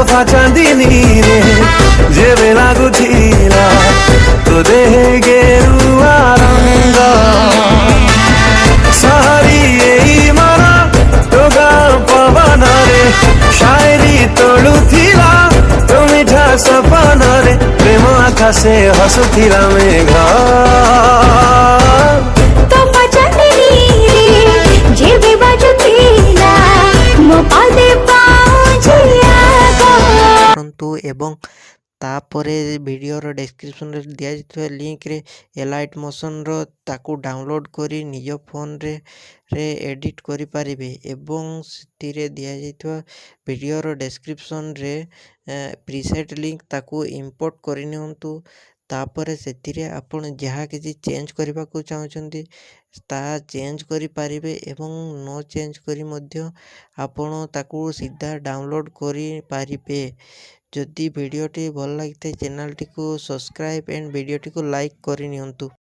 सफा चांदनी रे जेबे लागुथिला तो देहे गेरुआ रंग सहरी एई मरा टोगा पवन रे शायरी तोड़ुथिला तो मिठा सपन रे प्रेम आकाशे हसुथिला मेघ এবং तापर वीडियोर डिस्क्रिप्शन रे दिया जाइए लिंक रे एलाइट मोशन रो ताकू डाउनलोड करी निज फोन रे एडिट करि परिबे एवं सिथिरे दिया जाइए वीडियोर डिस्क्रिप्शन रे प्रीसेट लिंक ताकू इंपोर्ट करि नियंतु तापर सेथिरे आपण जहाँ किसी चेंज करबा को चाहछंती ता चेंज करि परिबे एवं नो चेंज करी मध्य आपण ताकू सीधा डाउनलोड करि परिबे। जदि वीडियोटी भल लगी चैनल टी को सब्सक्राइब एंड वीडियोटी को लाइक करि नियंतु।